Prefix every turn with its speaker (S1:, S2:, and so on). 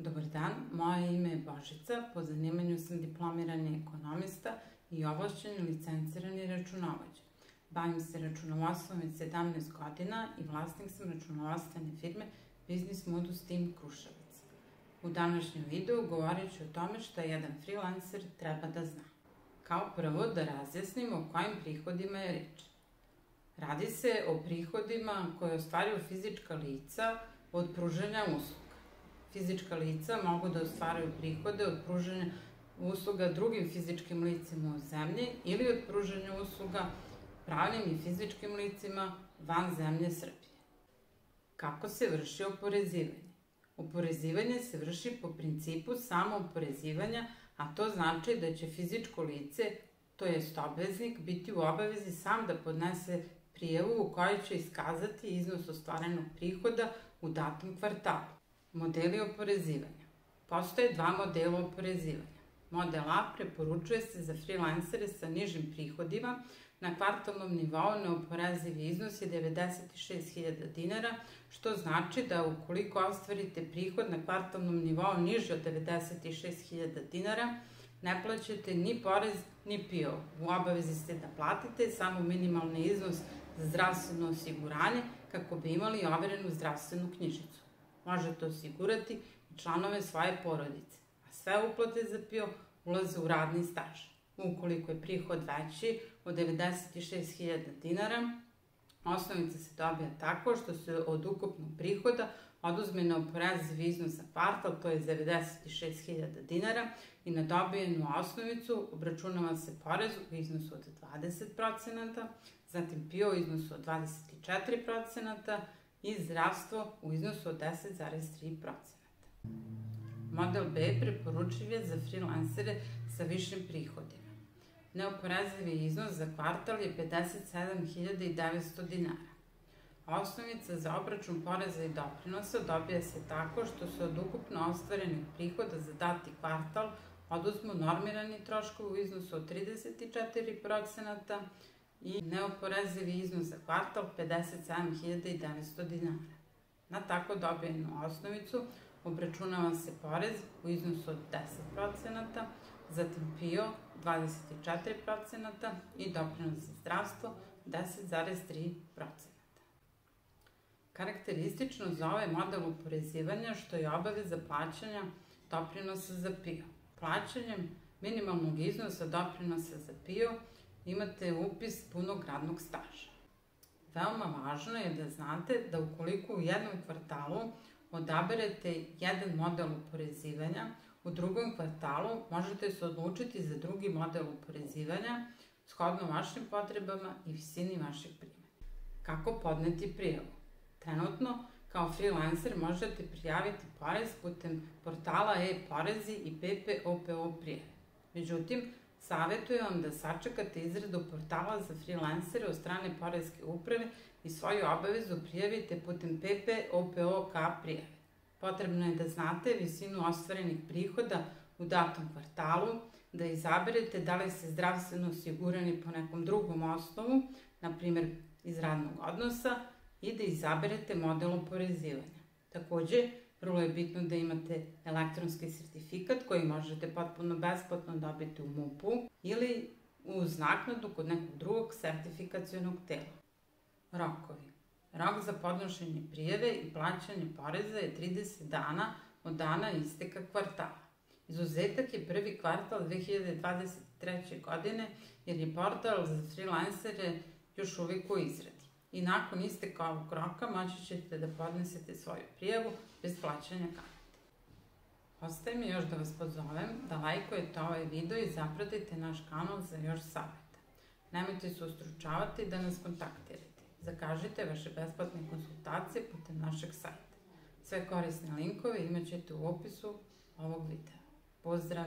S1: Dobar dan, moje ime je Božica, po zanimanju sam diplomirani ekonomista i ovlašćeni licencirani računovođa. Bavim se računovodstvom već 17 godina i vlasnik sam računovodstvene firme Business Modus Team Kruševac. U današnjem videu govorit ću o tome šta jedan freelancer treba da zna. Kao prvo da razjasnimo o kojim prihodima je reč. Radi se o prihodima koje ostvaruju fizička lica od pružanja usluga. Fizička lica mogu da ostvaruju prihode od pružanja usluga drugim fizičkim licima u zemlji ili od pružanja usluga pravnim i fizičkim licima van zemlje Srbije. Kako se vrši oporezivanje? Oporezivanje se vrši po principu samooporezivanja, a to znači da će fizičko lice, to jest obveznik, biti u obavezi sam da podnese prijavu u kojoj će iskazati iznos ostvarenog prihoda u datom kvartalu. Modeli oporezivanja. Postoje dva modela oporezivanja. Model A preporučuje se za freelancere sa nižim prihodima. Na kvartalnom nivou neoporezivi iznos je 96.000 dinara, što znači da ukoliko ostvarite prihod na kvartalnom nivou niži od 96.000 dinara, ne plaćate ni porez ni PIO. U obavezi ste da platite samo minimalni iznos za zdravstveno osiguranje kako bi imali overenu zdravstvenu knjižicu. Možete osigurati i članove svoje porodice, a sve uplate za PIO ulaze u radni staž. Ukoliko je prihod veći od 96.000 dinara, osnovica se dobija tako što se od ukupnog prihoda oduzme neoporezivi iznos za kvartal, to je 96.000 dinara, i na dobijenu osnovicu obračunava se porez u iznosu od 20%, zatim PIO u iznosu od 24%, i zdravstvo u iznosu od 10,3%. Model B preporučiv je za freelancere sa višim prihodima. Neoporezivi iznos za kvartal je 57.900 dinara. Osnovica za obračun poreza i doprinosa dobija se tako što se od ukupno ostvarenih prihoda za dati kvartal oduzmu normirani troškovi u iznosu od 34% i neoporezivi iznos za kvartal 57.900 dinara. Na tako dobijenu osnovicu obračunava se porez u iznosu od 10%, zatim PIO 24% i doprinos za zdravstvo 10,3%. Karakteristično za ovaj model oporezivanja što je obaveza plaćanja doprinosa za PIO. Plaćanjem minimalnog iznosa doprinosa za PIO imate upis punog radnog staža. Veoma važno je da znate da ukoliko u jednom kvartalu odaberete jedan model oporezivanja, u drugom kvartalu možete se odlučiti za drugi model oporezivanja shodno vašim potrebama i visini vašeg primanja. Kako podneti prijavu? Trenutno, kao freelancer možete prijaviti porez putem portala e-porezi i PPOPO prijave. Međutim, savjetujem vam da sačekate izradu portala za freelancere od strane Poreske uprave i svoju obavezu prijavite putem PPOPO prijave. Potrebno je da znate visinu ostvarenih prihoda u datom kvartalu, da izaberete da li ste zdravstveno osigurani po nekom drugom osnovu, na primjer iz radnog odnosa, i da izaberete model oporezivanja. Takođe, vrlo je bitno da imate elektronski sertifikat koji možete potpuno besplatno dobiti u MUP-u ili uz naknadu kod nekog drugog sertifikacionog tela. Rokovi. Rok za podnošenje prijave i plaćanje poreza je 30 dana od dana isteka kvartala. Izuzetak je prvi kvartal 2023. godine jer je portal za freelancere još uvijek u izradi. I nakon isteka ovog roka moći ćete da podnesete svoju prijavu bez plaćanja kamate. Ostaje mi još da vas pozovem da lajkujete ovaj video i zapratite naš kanal za još savjeta. Nemojte se ustručavati da nas kontaktirate. Zakažite vaše besplatne konsultacije putem našeg sajta. Sve korisne linkove imat ćete u opisu ovog videa. Pozdrav!